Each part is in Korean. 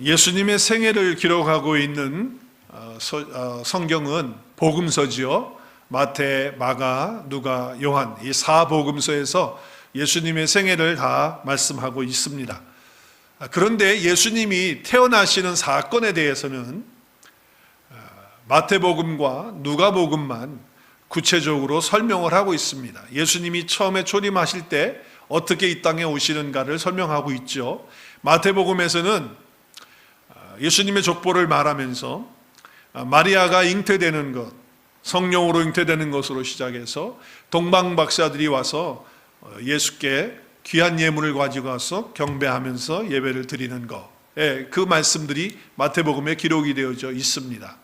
예수님의 생애를 기록하고 있는 성경은 복음서지요. 마태, 마가, 누가, 요한 이 4복음서에서 예수님의 생애를 다 말씀하고 있습니다. 그런데 예수님이 태어나시는 사건에 대해서는 마태복음과 누가복음만 구체적으로 설명을 하고 있습니다. 예수님이 처음에 초림하실 때 어떻게 이 땅에 오시는가를 설명하고 있죠. 마태복음에서는 예수님의 족보를 말하면서 마리아가 잉태되는 것, 성령으로 잉태되는 것으로 시작해서 동방박사들이 와서 예수께 귀한 예물을 가지고 와서 경배하면서 예배를 드리는 것, 그 말씀들이 마태복음에 기록이 되어져 있습니다.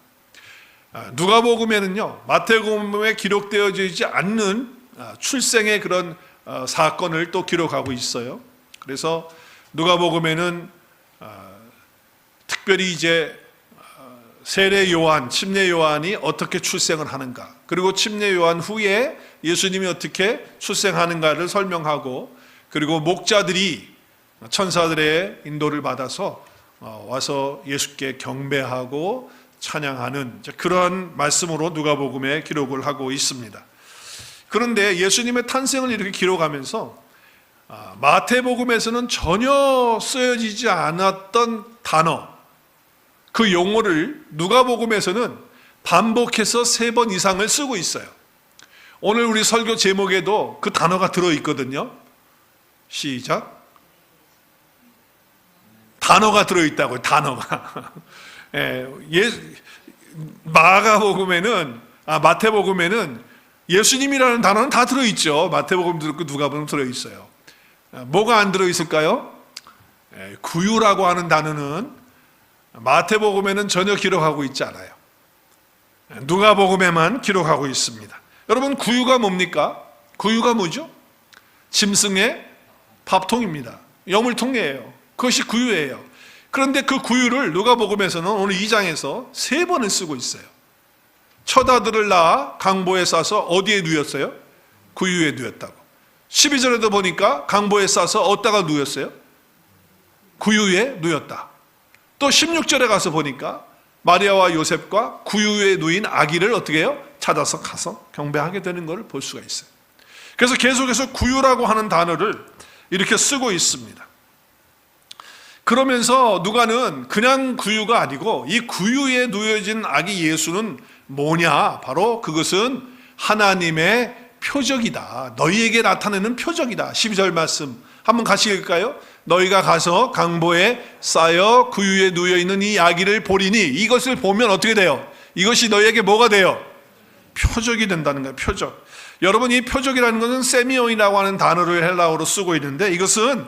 누가복음에는요, 마태복음에 기록되어지지 않는 출생의 그런 사건을 또 기록하고 있어요. 그래서 누가복음에는 특별히 이제 세례 요한, 침례 요한이 어떻게 출생을 하는가, 그리고 침례 요한 후에 예수님이 어떻게 출생하는가를 설명하고, 그리고 목자들이 천사들의 인도를 받아서 와서 예수께 경배하고 찬양하는 그런 말씀으로 누가복음에 기록을 하고 있습니다. 그런데 예수님의 탄생을 이렇게 기록하면서 마태복음에서는 전혀 쓰여지지 않았던 단어, 그 용어를 누가복음에서는 반복해서 3번 이상을 쓰고 있어요. 오늘 우리 설교 제목에도 그 단어가 들어있거든요. 시작. 단어가 들어있다고요. 단어가. 마태복음에는 예수님이라는 단어는 다 들어있죠. 마태복음도 들었고 누가복음도 들어있어요. 뭐가 안 들어있을까요? 구유라고 하는 단어는 마태복음에는 전혀 기록하고 있지 않아요. 누가복음에만 기록하고 있습니다. 여러분, 구유가 뭡니까? 구유가 뭐죠? 짐승의 밥통입니다. 여물통이에요. 그것이 구유예요. 그런데 그 구유를 누가복음에서는 오늘 2장에서 3번을 쓰고 있어요. 첫 아들을 낳아 강보에 싸서 어디에 누였어요? 구유에 누였다고. 12절에도 보니까 강보에 싸서 어디다가 누였어요? 구유에 누였다. 또 16절에 가서 보니까 마리아와 요셉과 구유에 누인 아기를 어떻게 해요? 찾아서 가서 경배하게 되는 것을 볼 수가 있어요. 그래서 계속해서 구유라고 하는 단어를 이렇게 쓰고 있습니다. 그러면서 누가는 그냥 구유가 아니고 이 구유에 누여진 아기 예수는 뭐냐? 바로 그것은 하나님의 표적이다. 너희에게 나타내는 표적이다. 12절 말씀 한번 같이 읽을까요? 너희가 가서 강보에 쌓여 구유에 누여있는 이 아기를 보리니, 이것을 보면 어떻게 돼요? 이것이 너희에게 뭐가 돼요? 표적이 된다는 거예요. 표적. 여러분, 이 표적이라는 것은 세미온이라고 하는 단어를 헬라어로 쓰고 있는데, 이것은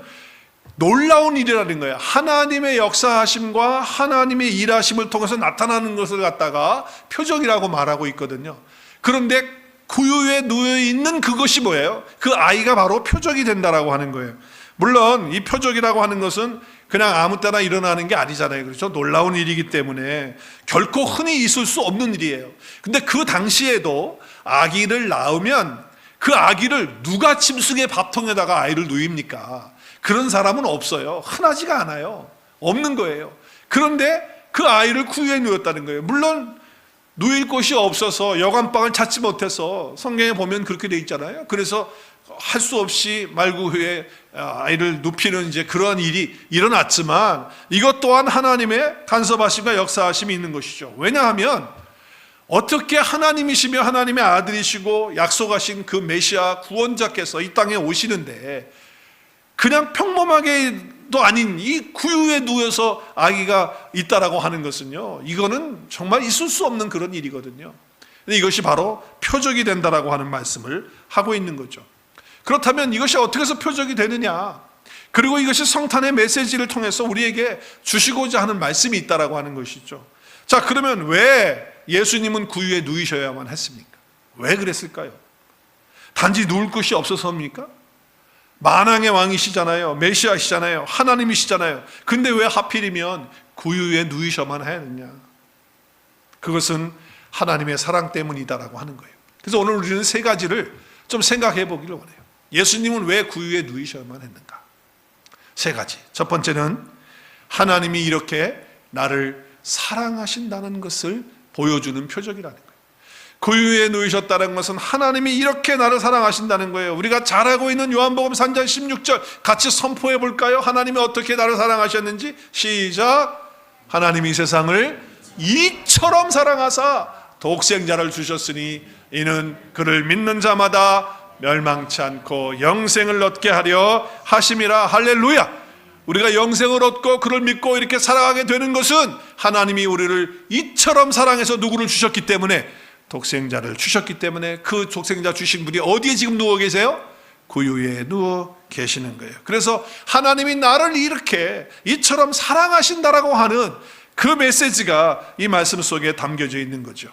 놀라운 일이라는 거예요. 하나님의 역사하심과 하나님의 일하심을 통해서 나타나는 것을 갖다가 표적이라고 말하고 있거든요. 그런데 구유에 누여있는 그것이 뭐예요? 그 아이가 바로 표적이 된다라고 하는 거예요. 물론 이 표적이라고 하는 것은 그냥 아무 때나 일어나는 게 아니잖아요. 그렇죠? 놀라운 일이기 때문에 결코 흔히 있을 수 없는 일이에요. 근데 그 당시에도 아기를 낳으면 그 아기를 누가 짐승의 밥통에다가 아이를 누입니까? 그런 사람은 없어요. 흔하지가 않아요. 없는 거예요. 그런데 그 아이를 구유에 누였다는 거예요. 물론 누일 곳이 없어서 여관방을 찾지 못해서 성경에 보면 그렇게 돼 있잖아요. 그래서 할 수 없이 말구유에 아이를 눕히는 이제 그러한 일이 일어났지만, 이것 또한 하나님의 간섭하심과 역사하심이 있는 것이죠. 왜냐하면 어떻게 하나님이시며 하나님의 아들이시고 약속하신 그 메시아 구원자께서 이 땅에 오시는데 그냥 평범하게도 아닌 이 구유에 누워서 아기가 있다라고 하는 것은요, 이거는 정말 있을 수 없는 그런 일이거든요. 이것이 바로 표적이 된다라고 하는 말씀을 하고 있는 거죠. 그렇다면 이것이 어떻게 해서 표적이 되느냐, 그리고 이것이 성탄의 메시지를 통해서 우리에게 주시고자 하는 말씀이 있다라고 하는 것이죠. 자, 그러면 왜 예수님은 구유에 누이셔야만 했습니까? 왜 그랬을까요? 단지 누울 곳이 없어서입니까? 만왕의 왕이시잖아요. 메시아시잖아요. 하나님이시잖아요. 근데 왜 하필이면 구유에 누이셔만 해야 하느냐? 그것은 하나님의 사랑 때문이다라고 하는 거예요. 그래서 오늘 우리는 3가지를 좀 생각해 보기를 원해요. 예수님은 왜 구유에 누이셔야만 했는가? 3가지. 첫 번째는 하나님이 이렇게 나를 사랑하신다는 것을 보여주는 표적이라는 거예요. 구유에 누이셨다는 것은 하나님이 이렇게 나를 사랑하신다는 거예요. 우리가 잘 알고 있는 요한복음 3장 16절 같이 선포해 볼까요? 하나님이 어떻게 나를 사랑하셨는지 시작. 하나님이 세상을 이처럼 사랑하사 독생자를 주셨으니 이는 그를 믿는 자마다 멸망치 않고 영생을 얻게 하려 하심이라. 할렐루야. 우리가 영생을 얻고 그를 믿고 이렇게 살아가게 되는 것은 하나님이 우리를 이처럼 사랑해서 누구를 주셨기 때문에, 독생자를 주셨기 때문에, 그 독생자 주신 분이 어디에 지금 누워 계세요? 구유에 누워 계시는 거예요. 그래서 하나님이 나를 이렇게 이처럼 사랑하신다라고 하는 그 메시지가 이 말씀 속에 담겨져 있는 거죠.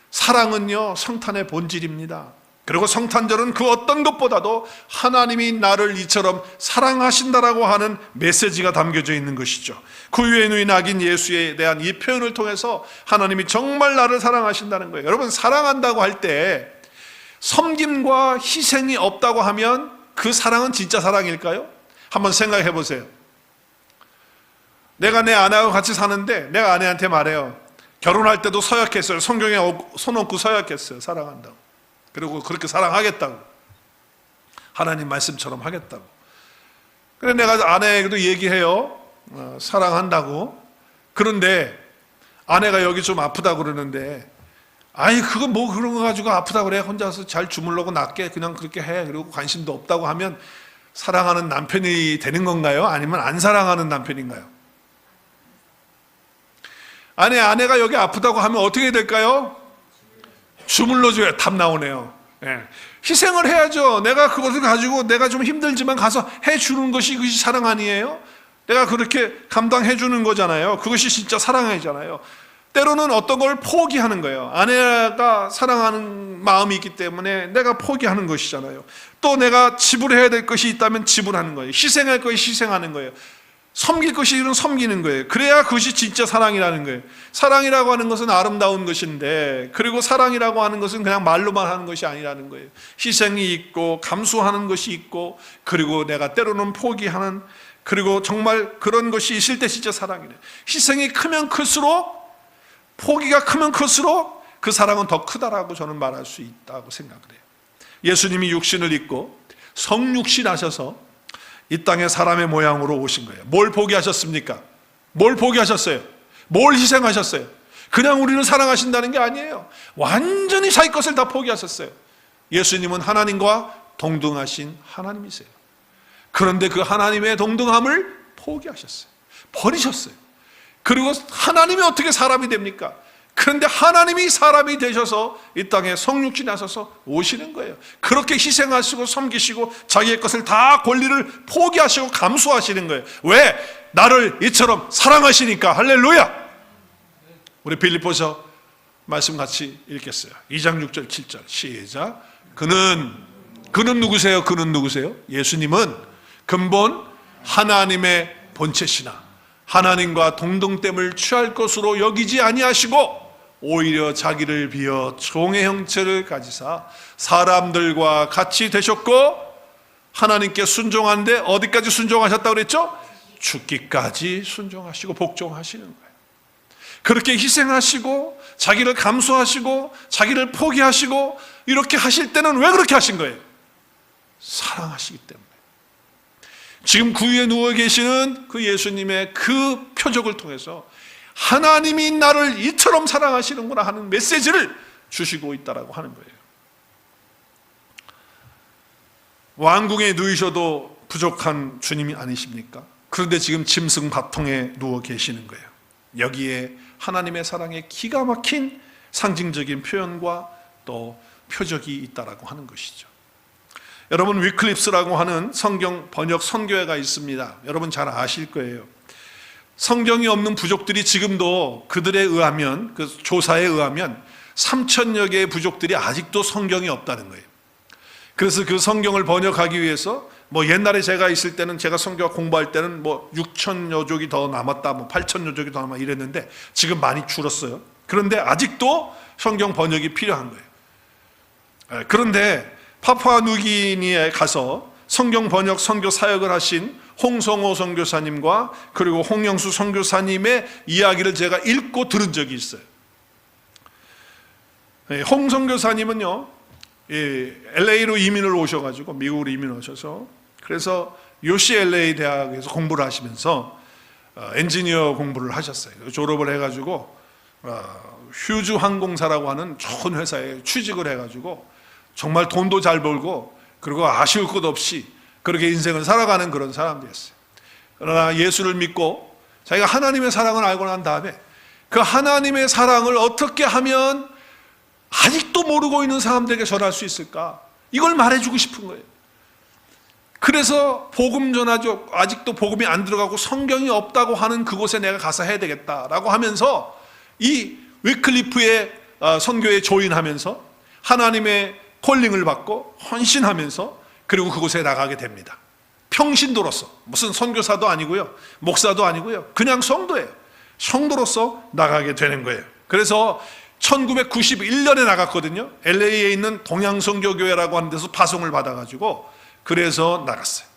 사랑은요, 성탄의 본질입니다. 그리고 성탄절은 그 어떤 것보다도 하나님이 나를 이처럼 사랑하신다라고 하는 메시지가 담겨져 있는 것이죠. 구유에 누인 아긴 예수에 대한 이 표현을 통해서 하나님이 정말 나를 사랑하신다는 거예요. 여러분, 사랑한다고 할 때 섬김과 희생이 없다고 하면 그 사랑은 진짜 사랑일까요? 한번 생각해 보세요. 내가 내 아내하고 같이 사는데 내가 아내한테 말해요. 결혼할 때도 서약했어요. 성경에 손 얹고 서약했어요. 사랑한다고. 그리고 그렇게 사랑하겠다고, 하나님 말씀처럼 하겠다고. 그래 내가 아내에게도 얘기해요. 사랑한다고. 그런데 아내가 여기 좀 아프다고 그러는데, 아이 그거 뭐 그런 거 가지고 아프다고 그래, 혼자서 잘 주물러고 낫게 그냥 그렇게 해, 그리고 관심도 없다고 하면 사랑하는 남편이 되는 건가요? 아니면 안 사랑하는 남편인가요? 아내가 여기 아프다고 하면 어떻게 될까요? 주물러줘야. 답 나오네요. 예. 희생을 해야죠. 내가 그것을 가지고 내가 좀 힘들지만 가서 해주는 것이, 그것이 사랑 아니에요? 내가 그렇게 감당해주는 거잖아요. 그것이 진짜 사랑이잖아요. 때로는 어떤 걸 포기하는 거예요. 아내가 사랑하는 마음이 있기 때문에 내가 포기하는 것이잖아요. 또 내가 지불해야 될 것이 있다면 지불하는 거예요. 희생할 것이 희생하는 거예요. 섬길 것이 섬기는 거예요. 그래야 그것이 진짜 사랑이라는 거예요. 사랑이라고 하는 것은 아름다운 것인데, 그리고 사랑이라고 하는 것은 그냥 말로만 하는 것이 아니라는 거예요. 희생이 있고 감수하는 것이 있고, 그리고 내가 때로는 포기하는, 그리고 정말 그런 것이 있을 때 진짜 사랑이래요. 희생이 크면 클수록, 포기가 크면 클수록 그 사랑은 더 크다라고 저는 말할 수 있다고 생각을 해요. 예수님이 육신을 입고 성육신하셔서 이 땅에 사람의 모양으로 오신 거예요. 뭘 포기하셨습니까? 뭘 포기하셨어요? 뭘 희생하셨어요? 그냥 우리를 사랑하신다는 게 아니에요. 완전히 자기 것을 다 포기하셨어요. 예수님은 하나님과 동등하신 하나님이세요. 그런데 그 하나님의 동등함을 포기하셨어요. 버리셨어요. 그리고 하나님이 어떻게 사람이 됩니까? 그런데 하나님이 사람이 되셔서 이 땅에 성육신하셔서 오시는 거예요. 그렇게 희생하시고 섬기시고 자기의 것을 다, 권리를 포기하시고 감수하시는 거예요. 왜? 나를 이처럼 사랑하시니까. 할렐루야. 우리 빌립보서 말씀 같이 읽겠어요. 2장 6절 7절 시작. 그는 누구세요? 그는 누구세요? 예수님은 근본 하나님의 본체시나 하나님과 동등됨을 취할 것으로 여기지 아니하시고 오히려 자기를 비어 종의 형체를 가지사 사람들과 같이 되셨고, 하나님께 순종한데 어디까지 순종하셨다고 그랬죠? 죽기까지 순종하시고 복종하시는 거예요. 그렇게 희생하시고 자기를 감수하시고 자기를 포기하시고 이렇게 하실 때는 왜 그렇게 하신 거예요? 사랑하시기 때문에. 지금 구유에 누워 계시는 그 예수님의 그 표적을 통해서 하나님이 나를 이처럼 사랑하시는구나 하는 메시지를 주시고 있다라고 하는 거예요. 왕궁에 누이셔도 부족한 주님이 아니십니까? 그런데 지금 짐승 밭통에 누워 계시는 거예요. 여기에 하나님의 사랑의 기가 막힌 상징적인 표현과 또 표적이 있다라고 하는 것이죠. 여러분, 위클립스라고 하는 성경 번역 선교회가 있습니다. 여러분 잘 아실 거예요. 성경이 없는 부족들이 지금도 그들에 의하면, 그 조사에 의하면 3,000여 개의 부족들이 아직도 성경이 없다는 거예요. 그래서 그 성경을 번역하기 위해서 옛날에 제가 있을 때는, 제가 성경 공부할 때는 6,000여 족이 더 남았다, 8,000여 족이 더 남았다 이랬는데 지금 많이 줄었어요. 그런데 아직도 성경 번역이 필요한 거예요. 그런데 파푸아누기니에 가서 성경 번역 선교 사역을 하신 홍성호 선교사님과 그리고 홍영수 선교사님의 이야기를 제가 읽고 들은 적이 있어요. 홍 선교사님은요, LA로 이민을 오셔가지고 미국으로 이민 오셔서 그래서 UCLA 대학에서 공부를 하시면서 엔지니어 공부를 하셨어요. 졸업을 해가지고 휴즈 항공사라고 하는 좋은 회사에 취직을 해가지고 정말 돈도 잘 벌고 그리고 아쉬울 것 없이 그렇게 인생을 살아가는 그런 사람들이었어요. 그러나 예수를 믿고 자기가 하나님의 사랑을 알고 난 다음에 그 하나님의 사랑을 어떻게 하면 아직도 모르고 있는 사람들에게 전할 수 있을까? 이걸 말해주고 싶은 거예요. 그래서 복음 전하죠. 아직도 복음이 안 들어가고 성경이 없다고 하는 그곳에 내가 가서 해야 되겠다라고 하면서 이 위클리프의 선교에 조인하면서 하나님의 콜링을 받고 헌신하면서 그리고 그곳에 나가게 됩니다. 평신도로서, 무슨 선교사도 아니고요, 목사도 아니고요, 그냥 성도예요. 성도로서 나가게 되는 거예요. 그래서 1991년에 나갔거든요. LA에 있는 동양선교교회라고 하는 데서 파송을 받아가지고 그래서 나갔어요.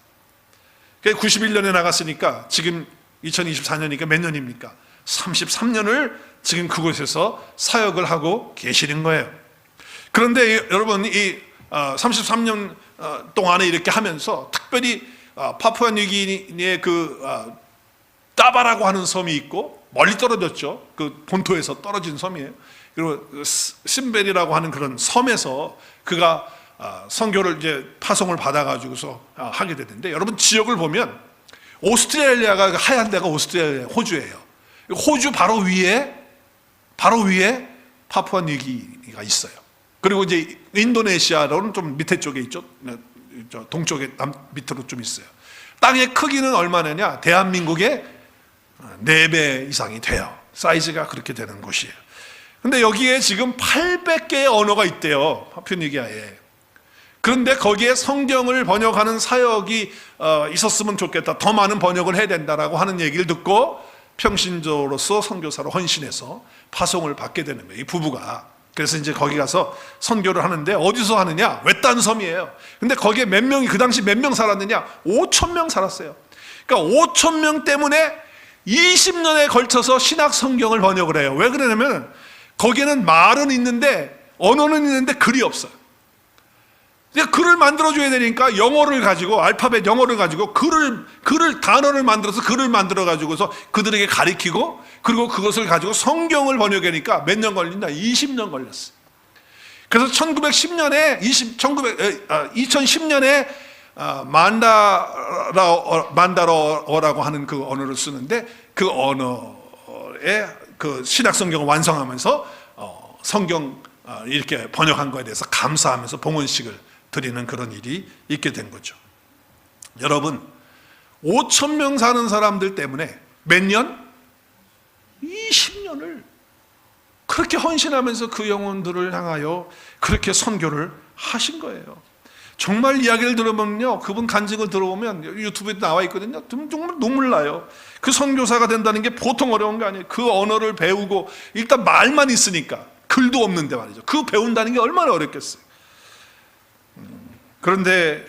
91년에 나갔으니까 지금 2024년이니까 몇 년입니까? 33년을 지금 그곳에서 사역을 하고 계시는 거예요. 그런데 여러분, 이 33년 동안에 이렇게 하면서 특별히 파푸아뉴기니의 그 따바라고 하는 섬이 있고 멀리 떨어졌죠. 그 본토에서 떨어진 섬이에요. 그리고 심벨이라고 하는 그런 섬에서 그가 선교를 이제 파송을 받아가지고서 하게 되는데, 여러분 지역을 보면 오스트레일리아가 하얀 데가 오스트레일리아, 호주예요. 호주 바로 위에 파푸아뉴기니가 있어요. 그리고 이제 인도네시아로는 좀 밑에 쪽에 있죠. 동쪽에 밑으로 좀 있어요. 땅의 크기는 얼마냐냐? 대한민국의 4배 이상이 돼요. 사이즈가 그렇게 되는 곳이에요. 근데 여기에 지금 800개의 언어가 있대요, 파푸아뉴기니아에. 그런데 거기에 성경을 번역하는 사역이 있었으면 좋겠다, 더 많은 번역을 해야 된다라고 하는 얘기를 듣고 평신도로서 선교사로 헌신해서 파송을 받게 되는 거예요, 이 부부가. 그래서 이제 거기 가서 선교를 하는데, 어디서 하느냐? 외딴 섬이에요. 근데 거기에 몇 명이, 그 당시 몇 명 살았느냐? 5,000명 살았어요. 그러니까 5,000명 때문에 20년에 걸쳐서 신약 성경을 번역을 해요. 왜 그러냐면 거기에는 말은 있는데 언어는 있는데 글이 없어요. 글을 만들어줘야 되니까 영어를 가지고, 알파벳 영어를 가지고 단어를 만들어서 글을 만들어가지고서 그들에게 가리키고, 그리고 그것을 가지고 성경을 번역하니까 몇 년 걸린다? 20년 걸렸어요. 그래서 2010년에 만다라어라고 하는 그 언어를 쓰는데, 그 언어의 그 신약 성경을 완성하면서 성경 이렇게 번역한 거에 대해서 감사하면서 봉헌식을 드리는 그런 일이 있게 된 거죠. 여러분, 5,000명 사는 사람들 때문에 몇 년? 20년을 그렇게 헌신하면서 그 영혼들을 향하여 그렇게 선교를 하신 거예요. 정말 이야기를 들어보면요, 그분 간증을 들어보면 유튜브에 나와 있거든요. 정말 눈물 나요. 그 선교사가 된다는 게 보통 어려운 게 아니에요. 그 언어를 배우고, 일단 말만 있으니까, 글도 없는데 말이죠. 그 배운다는 게 얼마나 어렵겠어요. 그런데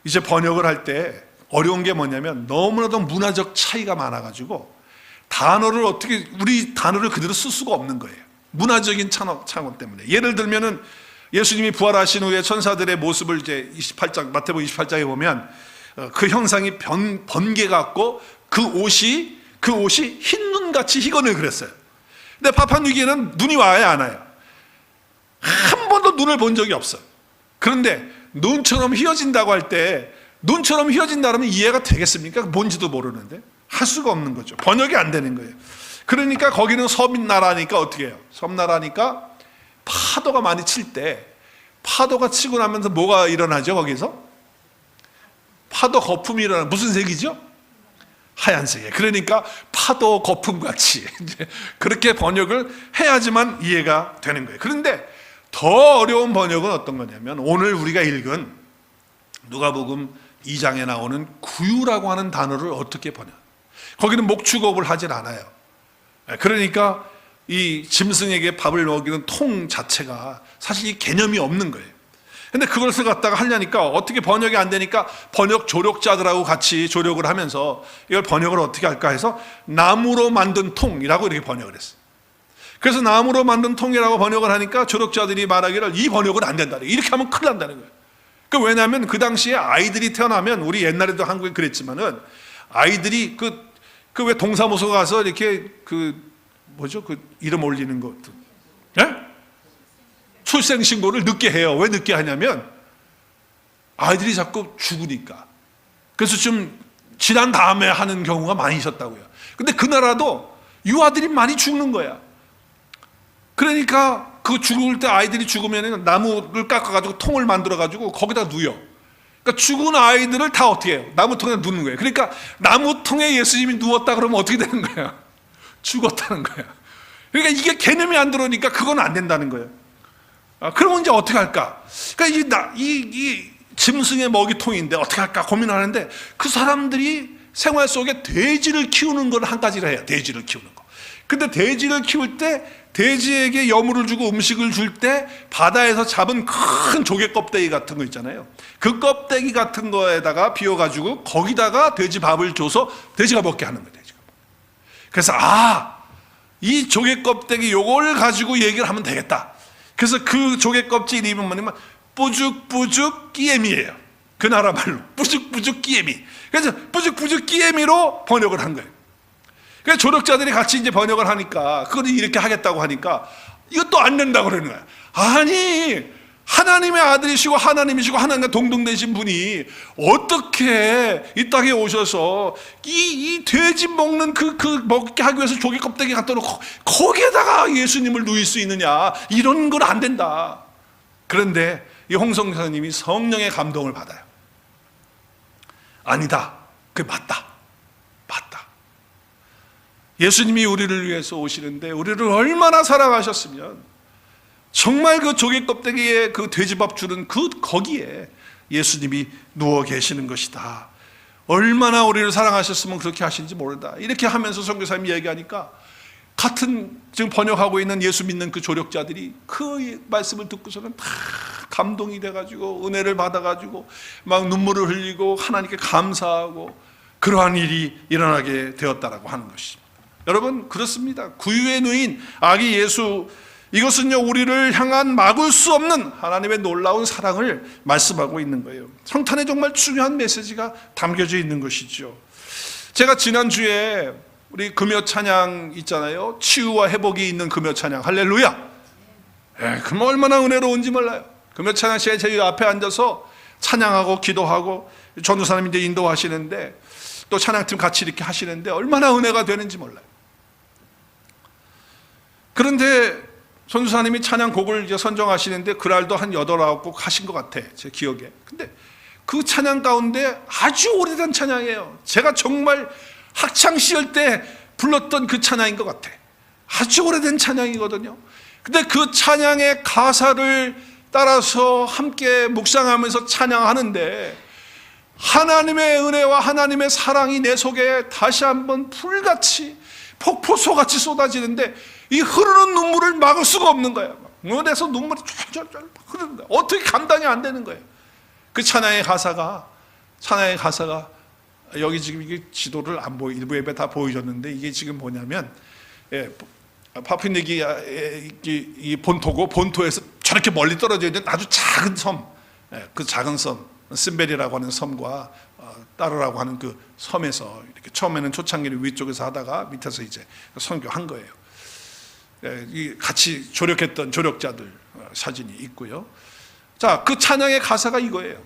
이제 번역을 할 때 어려운 게 뭐냐면 너무나도 문화적 차이가 많아가지고 단어를 어떻게, 우리 단어를 그대로 쓸 수가 없는 거예요. 문화적인 차원 때문에. 예를 들면은 예수님이 부활하신 후에 천사들의 모습을 이제 28장, 마태복음 28장에 보면 그 형상이 번개 같고 그 옷이 흰 눈같이 희건을 그렸어요. 근데 파푸아뉴기니아는 눈이 와야 안 와요. 한 번도 눈을 본 적이 없어요. 그런데 눈처럼 휘어진다고 할 때, 눈처럼 휘어진다면 이해가 되겠습니까? 뭔지도 모르는데 할 수가 없는 거죠. 번역이 안 되는 거예요. 그러니까 거기는 섬나라니까 어떻게 해요? 섬나라니까 파도가 많이 칠 때, 파도가 치고 나면서 뭐가 일어나죠? 거기서 파도 거품이 일어나. 무슨 색이죠? 하얀색이에요. 그러니까 파도 거품같이 그렇게 번역을 해야지만 이해가 되는 거예요. 그런데 더 어려운 번역은 어떤 거냐면, 오늘 우리가 읽은 누가복음 2장에 나오는 구유라고 하는 단어를 어떻게 번역? 거기는 목축업을 하질 않아요. 그러니까 이 짐승에게 밥을 먹이는 통 자체가 사실 이 개념이 없는 거예요. 근데 그것을 갖다가 하려니까 어떻게 번역이 안 되니까 번역 조력자들하고 같이 조력을 하면서 이걸 번역을 어떻게 할까 해서 나무로 만든 통이라고 이렇게 번역을 했어요. 그래서 나무로 만든 통이라고 번역을 하니까 조력자들이 말하기를 이 번역은 안 된다. 이렇게 하면 큰일 난다는 거예요. 왜냐하면 그 당시에 아이들이 태어나면, 우리 옛날에도 한국에 그랬지만은 아이들이 그 왜 동사무소 가서 이렇게 그 이름 올리는 것도, 예? 출생신고를 늦게 해요. 왜 늦게 하냐면 아이들이 자꾸 죽으니까. 그래서 좀 지난 다음에 하는 경우가 많이 있었다고요. 근데 그 나라도 유아들이 많이 죽는 거야. 그러니까 그 죽을 때 아이들이 죽으면 나무를 깎아가지고 통을 만들어가지고 거기다 누여. 그러니까 죽은 아이들을 다 어떻게 해요? 나무통에 누는 거예요. 그러니까 나무통에 예수님이 누웠다 그러면 어떻게 되는 거야? 죽었다는 거야. 그러니까 이게 개념이 안 들어오니까 그건 안 된다는 거예요. 그러면 이제 어떻게 할까? 그러니까 이 짐승의 먹이통인데 어떻게 할까 고민하는데, 그 사람들이 생활 속에 돼지를 키우는 걸 한 가지를 해요. 돼지를 키우는 거. 근데 돼지를 키울 때 돼지에게 여물을 주고 음식을 줄 때 바다에서 잡은 큰 조개 껍데기 같은 거 있잖아요. 그 껍데기 같은 거에다가 비워가지고 거기다가 돼지 밥을 줘서 돼지가 먹게 하는 거예요. 돼지가. 그래서 이 조개 껍데기 요걸 가지고 얘기를 하면 되겠다. 그래서 그 조개 껍질 이름은 뭐냐면 뿌죽뿌죽 끼에미예요. 그 나라 말로 뿌죽뿌죽 끼에미. 그래서 뿌죽뿌죽 끼에미로 번역을 한 거예요. 그래서 조력자들이 같이 이제 번역을 하니까, 그걸 이렇게 하겠다고 하니까 이것도 안 된다고 그러는 거야. 아니, 하나님의 아들이시고 하나님이시고 하나님과 동등되신 분이 어떻게 이 땅에 오셔서 이 돼지 먹는 그 먹게 하기 위해서 조개 껍데기 갖다 놓고 거기에다가 예수님을 누일 수 있느냐, 이런 건 안 된다. 그런데 이 홍성사님이 성령의 감동을 받아요. 아니다, 그게 맞다. 예수님이 우리를 위해서 오시는데 우리를 얼마나 사랑하셨으면 정말 그 조개 껍데기에 그 돼지밥 주는 거기에 예수님이 누워 계시는 것이다. 얼마나 우리를 사랑하셨으면 그렇게 하신지 모른다. 이렇게 하면서 선교사님이 얘기하니까 같은 지금 번역하고 있는 예수 믿는 그 조력자들이 그 말씀을 듣고서는 다 감동이 돼가지고 은혜를 받아가지고 막 눈물을 흘리고 하나님께 감사하고 그러한 일이 일어나게 되었다라고 하는 것입니다. 여러분, 그렇습니다. 구유의 누인 아기 예수, 이것은요 우리를 향한 막을 수 없는 하나님의 놀라운 사랑을 말씀하고 있는 거예요. 성탄에 정말 중요한 메시지가 담겨져 있는 것이죠. 제가 지난주에 우리 금요 찬양 있잖아요. 치유와 회복이 있는 금요 찬양, 할렐루야. 그럼 얼마나 은혜로운지 몰라요. 금요 찬양 시간에 저희 앞에 앉아서 찬양하고 기도하고 전도사님이 이제 인도하시는데 또 찬양팀 같이 이렇게 하시는데 얼마나 은혜가 되는지 몰라요. 그런데 전도사님이 찬양곡을 이제 선정하시는데 그날도 한 8, 9곡 하신 것 같아, 제 기억에. 근데 그 찬양 가운데 아주 오래된 찬양이에요. 제가 정말 학창시절 때 불렀던 그 찬양인 것 같아. 아주 오래된 찬양이거든요. 근데 그 찬양의 가사를 따라서 함께 묵상하면서 찬양하는데 하나님의 은혜와 하나님의 사랑이 내 속에 다시 한번 불같이 폭포소같이 쏟아지는데 이 흐르는 눈물을 막을 수가 없는 거야. 눈에서 눈물이 쫄쫄쫄 흐르는 거야. 어떻게 감당이 안 되는 거예요. 그 찬양의 가사가 여기 지금 이게 지도를 안 보이, 일부 예배 다 보여줬는데 이게 지금 뭐냐면 파푸니기아 이 본토고, 본토에서 저렇게 멀리 떨어져 있는 아주 작은 섬, 그 작은 섬 심베리라고 하는 섬과 따르라고 하는 그 섬에서 이렇게 처음에는 초창기를 위쪽에서 하다가 밑에서 이제 선교한 거예요. 같이 조력했던 조력자들 사진이 있고요. 자, 그 찬양의 가사가 이거예요.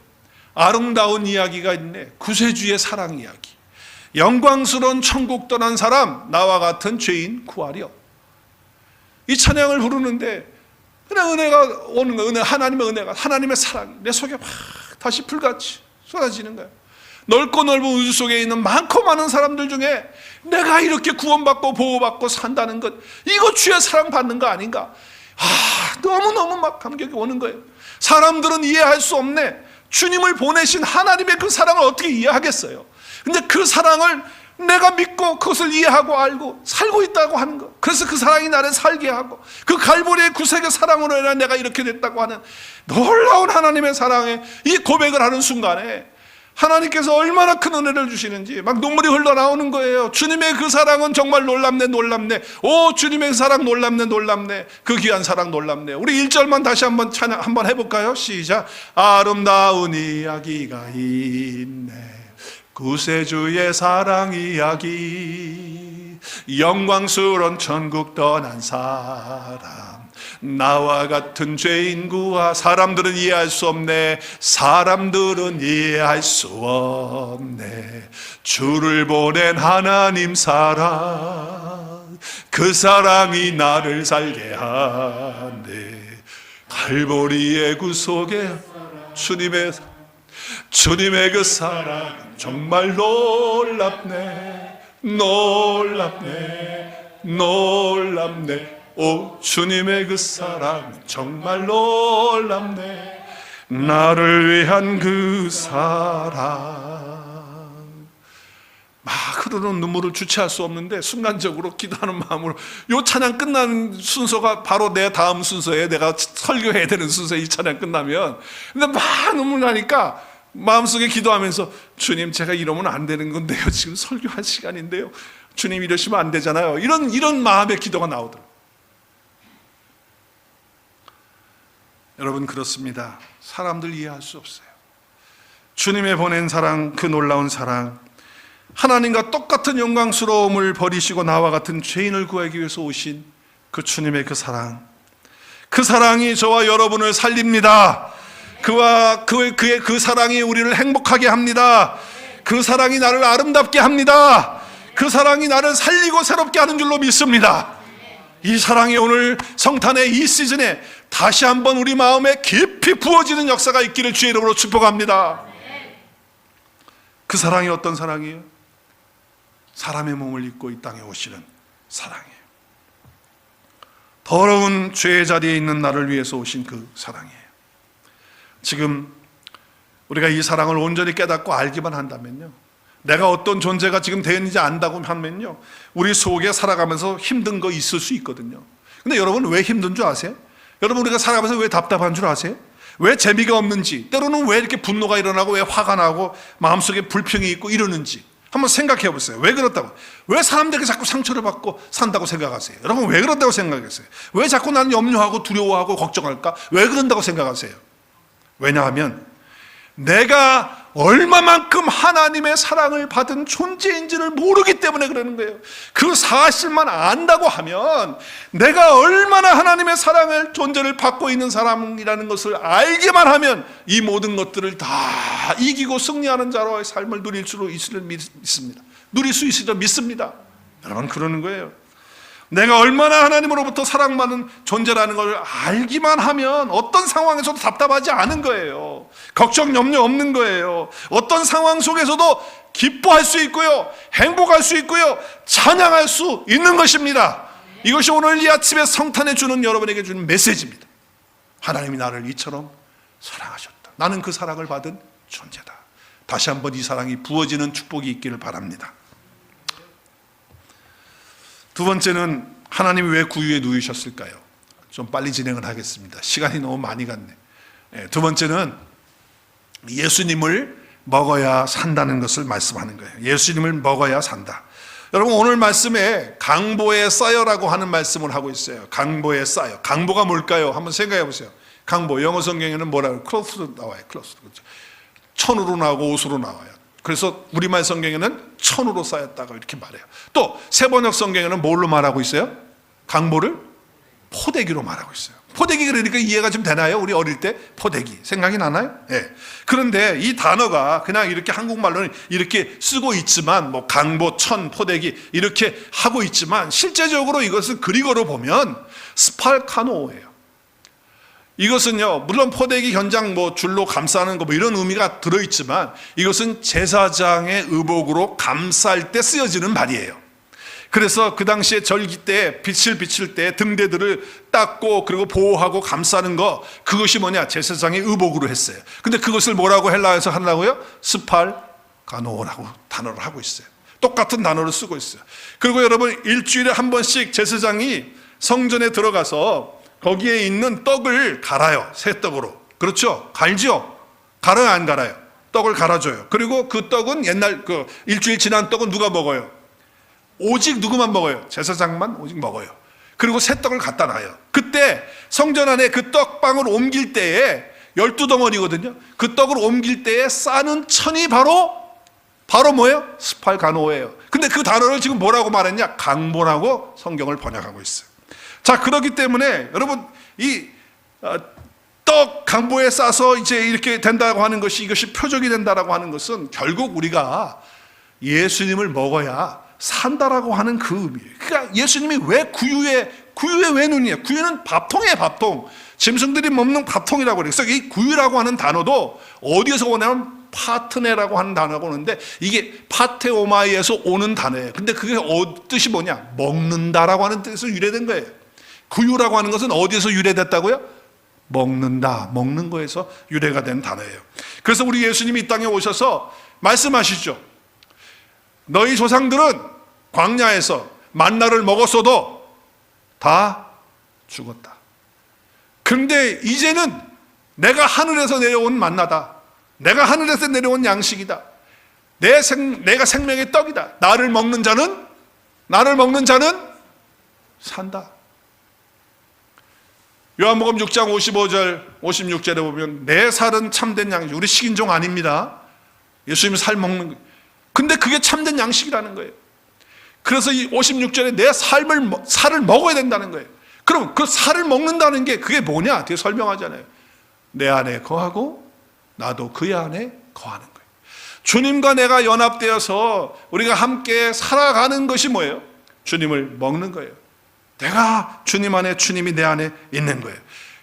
아름다운 이야기가 있네. 구세주의 사랑 이야기. 영광스러운 천국 떠난 사람, 나와 같은 죄인 구하려. 이 찬양을 부르는데 그냥 은혜가 오는 거예요. 하나님의 은혜가, 하나님의 사랑이 내 속에 막 다시 불같이 쏟아지는 거예요. 넓고 넓은 우주 속에 있는 많고 많은 사람들 중에 내가 이렇게 구원받고 보호받고 산다는 것, 이거 주의 사랑받는 거 아닌가? 너무너무 막 감격이 오는 거예요. 사람들은 이해할 수 없네. 주님을 보내신 하나님의 그 사랑을 어떻게 이해하겠어요? 근데 그 사랑을 내가 믿고 그것을 이해하고 알고 살고 있다고 하는 것. 그래서 그 사랑이 나를 살게 하고 그 갈보리의 구색의 사랑으로 인해 내가 이렇게 됐다고 하는 놀라운 하나님의 사랑에 이 고백을 하는 순간에 하나님께서 얼마나 큰 은혜를 주시는지 막 눈물이 흘러나오는 거예요. 주님의 그 사랑은 정말 놀랍네, 놀랍네. 오, 주님의 사랑 놀랍네, 놀랍네. 그 귀한 사랑 놀랍네. 우리 1절만 다시 한번 찬양 한번 해볼까요? 시작. 아름다운 이야기가 있네, 구세주의 사랑 이야기. 영광스러운 천국 떠난 사람, 나와 같은 죄인 구하. 사람들은 이해할 수 없네, 사람들은 이해할 수 없네. 주를 보낸 하나님 사랑, 그 사랑이 나를 살게 하네. 갈보리의 구속에 주님의 그 사랑 정말 놀랍네, 놀랍네, 놀랍네. 오, 주님의 그 사랑 정말 놀랍네, 나를 위한 그 사랑. 막 흐르는 눈물을 주체할 수 없는데 순간적으로 기도하는 마음으로 이 찬양 끝난 순서가 바로 내 다음 순서에 내가 설교해야 되는 순서에 이 찬양 끝나면, 근데 막 눈물 나니까 마음속에 기도하면서 주님, 제가 이러면 안 되는 건데요, 지금 설교할 시간인데요, 주님 이러시면 안 되잖아요. 이런 마음의 기도가 나오더라고요. 여러분, 그렇습니다. 사람들 이해할 수 없어요. 주님의 보낸 사랑, 그 놀라운 사랑, 하나님과 똑같은 영광스러움을 버리시고 나와 같은 죄인을 구하기 위해서 오신 그 주님의 그 사랑, 그 사랑이 저와 여러분을 살립니다. 그의 그 사랑이 우리를 행복하게 합니다. 그 사랑이 나를 아름답게 합니다. 그 사랑이 나를 살리고 새롭게 하는 줄로 믿습니다. 이 사랑이 오늘 성탄의 이 시즌에 다시 한번 우리 마음에 깊이 부어지는 역사가 있기를 주의 이름으로 축복합니다. 그 사랑이 어떤 사랑이에요? 사람의 몸을 입고 이 땅에 오시는 사랑이에요. 더러운 죄의 자리에 있는 나를 위해서 오신 그 사랑이에요. 지금 우리가 이 사랑을 온전히 깨닫고 알기만 한다면요, 내가 어떤 존재가 지금 되었는지 안다고 하면요, 우리 속에 살아가면서 힘든 거 있을 수 있거든요. 근데 여러분, 왜 힘든 줄 아세요? 여러분, 우리가 살아가면서 왜 답답한 줄 아세요? 왜 재미가 없는지, 때로는 왜 이렇게 분노가 일어나고 왜 화가 나고 마음속에 불평이 있고 이러는지 한번 생각해 보세요. 왜 그렇다고? 왜 사람들에게 자꾸 상처를 받고 산다고 생각하세요? 여러분, 왜 그렇다고 생각하세요? 왜 자꾸 나는 염려하고 두려워하고 걱정할까? 왜 그런다고 생각하세요? 왜냐하면 내가 얼마만큼 하나님의 사랑을 받은 존재인지를 모르기 때문에 그러는 거예요. 그 사실만 안다고 하면, 내가 얼마나 하나님의 사랑을, 존재를 받고 있는 사람이라는 것을 알기만 하면 이 모든 것들을 다 이기고 승리하는 자로의 삶을 누릴 수 있을 믿습니다. 누릴 수 있을 줄 믿습니다. 여러분, 그러는 거예요. 내가 얼마나 하나님으로부터 사랑받는 존재라는 걸 알기만 하면 어떤 상황에서도 답답하지 않은 거예요. 걱정, 염려 없는 거예요. 어떤 상황 속에서도 기뻐할 수 있고요, 행복할 수 있고요, 찬양할 수 있는 것입니다. 이것이 오늘 이 아침에 성탄에 주는, 여러분에게 주는 메시지입니다. 하나님이 나를 이처럼 사랑하셨다. 나는 그 사랑을 받은 존재다. 다시 한번 이 사랑이 부어지는 축복이 있기를 바랍니다. 두 번째는, 하나님이 왜 구유에 누이셨을까요? 좀 빨리 진행을 하겠습니다. 시간이 너무 많이 갔네. 두 번째는 예수님을 먹어야 산다는 것을 말씀하는 거예요. 예수님을 먹어야 산다. 여러분, 오늘 말씀에 강보에 쌓여라고 하는 말씀을 하고 있어요. 강보에 쌓여. 강보가 뭘까요? 한번 생각해 보세요. 강보, 영어 성경에는 뭐라고? 클로스 나와요. 클로스. 천으로 나오고 옷으로 나와요. 그래서 우리말 성경에는 천으로 쌓였다고 이렇게 말해요. 또 세번역 성경에는 뭘로 말하고 있어요? 강보를 포대기로 말하고 있어요. 포대기, 그러니까 이해가 좀 되나요? 우리 어릴 때 포대기 생각이 나나요? 네. 그런데 이 단어가 그냥 이렇게 한국말로는 이렇게 쓰고 있지만, 뭐 강보, 천, 포대기 이렇게 하고 있지만, 실제적으로 이것을 그리거로 보면 스팔카노예요. 이것은요, 물론 포대기, 현장, 뭐 줄로 감싸는 거 뭐 이런 의미가 들어있지만, 이것은 제사장의 의복으로 감쌀 때 쓰여지는 말이에요. 그래서 그 당시에 절기 때 빛을 비칠 때 등대들을 닦고 그리고 보호하고 감싸는 거, 그것이 뭐냐? 제사장의 의복으로 했어요. 근데 그것을 뭐라고 헬라어에서 하려고요? 스팔가노라고 단어를 하고 있어요. 똑같은 단어를 쓰고 있어요. 그리고 여러분, 일주일에 한 번씩 제사장이 성전에 들어가서 거기에 있는 떡을 갈아요. 새 떡으로. 그렇죠? 갈죠? 갈아요, 안 갈아요? 떡을 갈아줘요. 그리고 그 떡은 옛날 일주일 지난 떡은 누가 먹어요? 오직 누구만 먹어요? 제사장만 오직 먹어요. 그리고 새 떡을 갖다 놔요. 그때 성전 안에 그 떡방을 옮길 때에 12덩어리거든요. 그 떡을 옮길 때에 싸는 천이 바로 뭐예요? 스팔가노예요. 근데 그 단어를 지금 뭐라고 말했냐? 강보라고 성경을 번역하고 있어요. 자, 그렇기 때문에 여러분, 이 떡 강보에 싸서 이제 이렇게 된다고 하는 것이, 이것이 표적이 된다라고 하는 것은 결국 우리가 예수님을 먹어야 산다라고 하는 그 의미예요. 그러니까 예수님이 왜 구유에 왜 눈이에요? 구유는 밥통이에요, 밥통. 짐승들이 먹는 밥통이라고 그래요. 그래서 이 구유라고 하는 단어도 어디에서 오냐면 파트네라고 하는 단어가 오는데, 이게 파테오마이에서 오는 단어예요. 근데 그게 뜻이 뭐냐? 먹는다라고 하는 뜻에서 유래된 거예요. 구유라고 하는 것은 어디에서 유래됐다고요? 먹는다, 먹는 거에서 유래가 된 단어예요. 그래서 우리 예수님이 이 땅에 오셔서 말씀하시죠. 너희 조상들은 광야에서 만나를 먹었어도 다 죽었다. 그런데 이제는 내가 하늘에서 내려온 만나다. 내가 하늘에서 내려온 양식이다. 내가 생명의 떡이다. 나를 먹는 자는 산다. 요한복음 6장 55절 56절에 보면 내 살은 참된 양식. 우리 식인종 아닙니다. 예수님 살 먹는 거예요. 근데 그게 참된 양식이라는 거예요. 그래서 이 56절에 내 살을 먹어야 된다는 거예요. 그럼 그 살을 먹는다는 게 그게 뭐냐? 뒤에 설명하잖아요. 내 안에 거하고 나도 그의 안에 거하는 거예요. 주님과 내가 연합되어서 우리가 함께 살아가는 것이 뭐예요? 주님을 먹는 거예요. 내가 주님 안에, 주님이 내 안에 있는 거예요.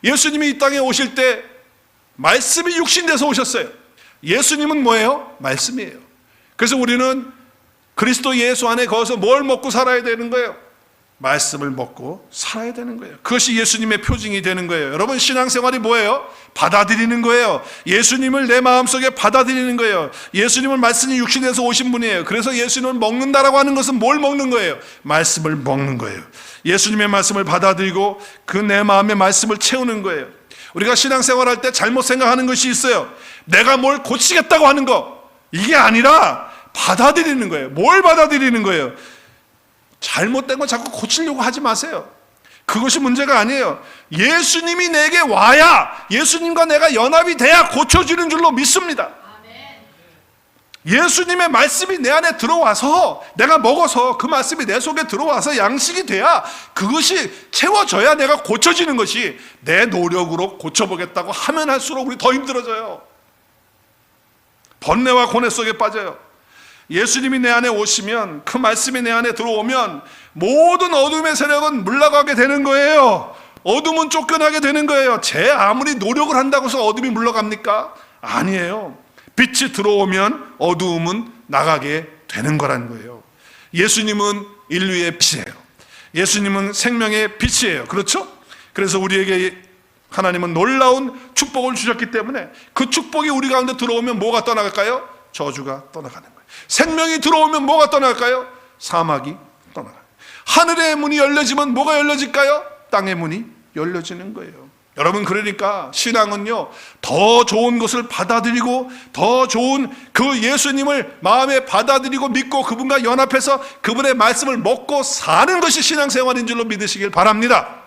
예수님이 이 땅에 오실 때 말씀이 육신돼서 오셨어요. 예수님은 뭐예요? 말씀이에요. 그래서 우리는 그리스도 예수 안에 거기서 뭘 먹고 살아야 되는 거예요? 말씀을 먹고 살아야 되는 거예요. 그것이 예수님의 표징이 되는 거예요. 여러분, 신앙생활이 뭐예요? 받아들이는 거예요. 예수님을 내 마음속에 받아들이는 거예요. 예수님은 말씀이 육신에서 오신 분이에요. 그래서 예수님을 먹는다라고 하는 것은 뭘 먹는 거예요? 말씀을 먹는 거예요. 예수님의 말씀을 받아들이고 그 내 마음의 말씀을 채우는 거예요. 우리가 신앙생활할 때 잘못 생각하는 것이 있어요. 내가 뭘 고치겠다고 하는 거, 이게 아니라 받아들이는 거예요. 뭘 받아들이는 거예요? 잘못된 거 자꾸 고치려고 하지 마세요. 그것이 문제가 아니에요. 예수님이 내게 와야, 예수님과 내가 연합이 돼야 고쳐지는 줄로 믿습니다. 예수님의 말씀이 내 안에 들어와서 내가 먹어서 그 말씀이 내 속에 들어와서 양식이 돼야, 그것이 채워져야 내가 고쳐지는 것이, 내 노력으로 고쳐보겠다고 하면 할수록 우리 더 힘들어져요. 번뇌와 고뇌 속에 빠져요. 예수님이 내 안에 오시면, 그 말씀이 내 안에 들어오면 모든 어둠의 세력은 물러가게 되는 거예요. 어둠은 쫓겨나게 되는 거예요. 제 아무리 노력을 한다고 해서 어둠이 물러갑니까? 아니에요. 빛이 들어오면 어두움은 나가게 되는 거라는 거예요. 예수님은 인류의 빛이에요. 예수님은 생명의 빛이에요. 그렇죠? 그래서 우리에게 하나님은 놀라운 축복을 주셨기 때문에 그 축복이 우리 가운데 들어오면 뭐가 떠나갈까요? 저주가 떠나가는 거예요. 생명이 들어오면 뭐가 떠날까요? 사막이 떠나가요. 하늘의 문이 열려지면 뭐가 열려질까요? 땅의 문이 열려지는 거예요. 여러분, 그러니까 신앙은요, 더 좋은 것을 받아들이고 더 좋은 그 예수님을 마음에 받아들이고 믿고 그분과 연합해서 그분의 말씀을 먹고 사는 것이 신앙생활인 줄로 믿으시길 바랍니다.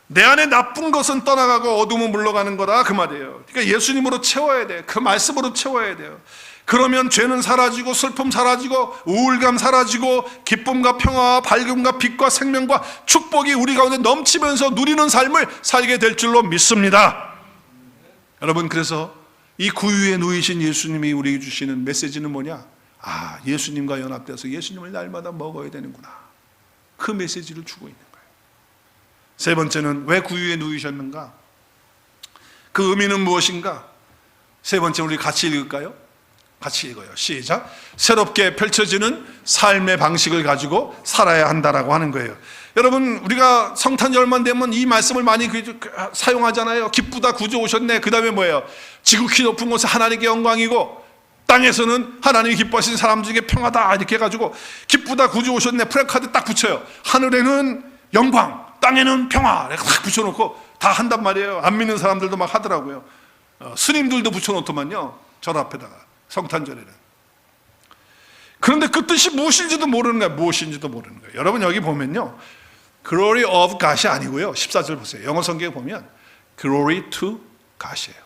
내 안에 나쁜 것은 떠나가고 어둠은 물러가는 거다, 그 말이에요. 그러니까 예수님으로 채워야 돼요. 그 말씀으로 채워야 돼요. 그러면 죄는 사라지고 슬픔 사라지고 우울감 사라지고 기쁨과 평화와 밝음과 빛과 생명과 축복이 우리 가운데 넘치면서 누리는 삶을 살게 될 줄로 믿습니다. 여러분, 그래서 이 구유에 누이신 예수님이 우리에게 주시는 메시지는 뭐냐? 아, 예수님과 연합돼서 예수님을 날마다 먹어야 되는구나. 그 메시지를 주고 있는 거예요. 세 번째는 왜 구유에 누이셨는가? 그 의미는 무엇인가? 세 번째, 우리 같이 읽을까요? 같이 읽어요. 시작. 새롭게 펼쳐지는 삶의 방식을 가지고 살아야 한다라고 하는 거예요. 여러분, 우리가 성탄절 얼마 되면 이 말씀을 많이 사용하잖아요. 기쁘다, 구주 오셨네. 그 다음에 뭐예요? 지극히 높은 곳에 하나님께 영광이고 땅에서는 하나님이 기뻐하신 사람 중에 평화다 이렇게 해가지고 기쁘다 구주 오셨네 프레카드 딱 붙여요. 하늘에는 영광, 땅에는 평화 이렇게 딱 붙여놓고 다 한단 말이에요. 안 믿는 사람들도 막 하더라고요. 스님들도 붙여놓더만요, 절 앞에다가 성탄절에는. 그런데 그 뜻이 무엇인지도 모르는 거예요. 무엇인지도 모르는 거예요. 여러분 여기 보면요, Glory of God이 아니고요, 14절 보세요. 영어 성경에 보면 Glory to God이에요.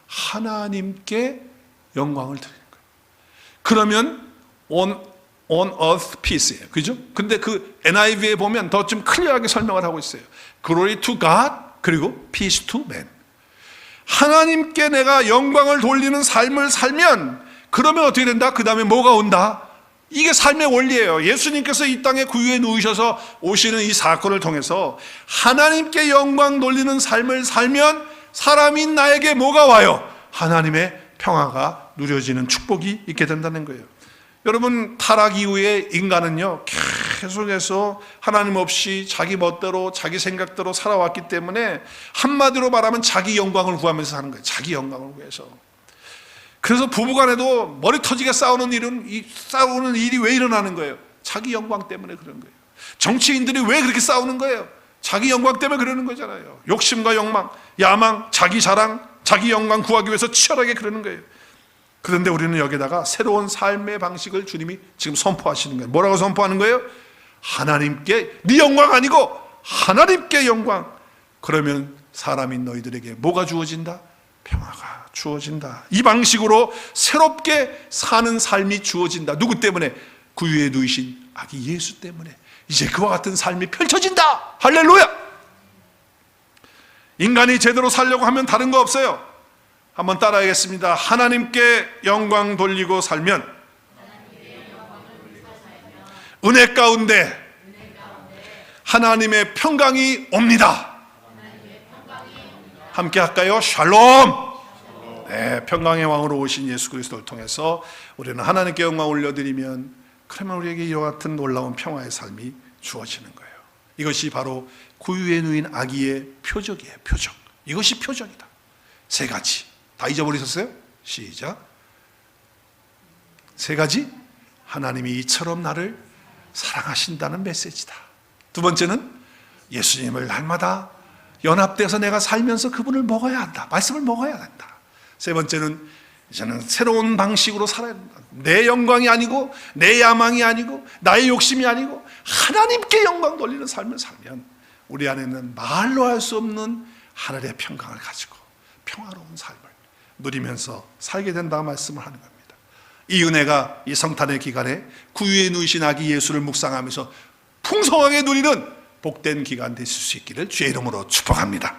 하나님께 영광을 드리는 거예요. 그러면 on earth peace예요. 그죠? 근데 그 NIV에 보면 더 좀 클리어하게 설명을 하고 있어요. Glory to God 그리고 peace to man. 하나님께 내가 영광을 돌리는 삶을 살면 그러면 어떻게 된다? 그 다음에 뭐가 온다? 이게 삶의 원리예요. 예수님께서 이 땅에 구유에 누우셔서 오시는 이 사건을 통해서 하나님께 영광 돌리는 삶을 살면 사람인 나에게 뭐가 와요? 하나님의 평화가 누려지는 축복이 있게 된다는 거예요. 여러분, 타락 이후에 인간은요 계속해서 하나님 없이 자기 멋대로 자기 생각대로 살아왔기 때문에 한마디로 말하면 자기 영광을 구하면서 사는 거예요. 자기 영광을 위해서. 그래서 부부간에도 머리 터지게 싸우는 일이 왜 일어나는 거예요? 자기 영광 때문에 그런 거예요. 정치인들이 왜 그렇게 싸우는 거예요? 자기 영광 때문에 그러는 거잖아요. 욕심과 욕망, 야망, 자기 자랑, 자기 영광 구하기 위해서 치열하게 그러는 거예요. 그런데 우리는 여기다가 새로운 삶의 방식을 주님이 지금 선포하시는 거예요. 뭐라고 선포하는 거예요? 하나님께, 네 영광 아니고 하나님께 영광. 그러면 사람인 너희들에게 뭐가 주어진다? 평화가 주어진다. 이 방식으로 새롭게 사는 삶이 주어진다. 누구 때문에? 구유에 누이신 아기 예수 때문에 이제 그와 같은 삶이 펼쳐진다. 할렐루야. 인간이 제대로 살려고 하면 다른 거 없어요. 한번 따라하겠습니다. 하나님께 영광 돌리고 살면 은혜 가운데 하나님의 평강이 옵니다. 함께 할까요? 샬롬. 네, 평강의 왕으로 오신 예수 그리스도를 통해서 우리는 하나님께 영광 올려드리면 그러면 우리에게 이와 같은 놀라운 평화의 삶이 주어지는 거예요. 이것이 바로 구유에 누인 아기의 표적이에요. 표적. 이것이 표적이다. 세 가지. 다 잊어버리셨어요? 시작. 세 가지. 하나님이 이처럼 나를 사랑하신다는 메시지다. 두 번째는 예수님을 날마다 연합돼서 내가 살면서 그분을 먹어야 한다. 말씀을 먹어야 한다. 세 번째는 이제는 새로운 방식으로 살아야 된다. 내 영광이 아니고 내 야망이 아니고 나의 욕심이 아니고 하나님께 영광 돌리는 삶을 살면 우리 안에는 말로 할 수 없는 하늘의 평강을 가지고 평화로운 삶을 누리면서 살게 된다 말씀을 하는 겁니다. 이 은혜가 이 성탄의 기간에 구유에 누이신 아기 예수를 묵상하면서 풍성하게 누리는 복된 기간 되실 수 있기를 주의 이름으로 축복합니다.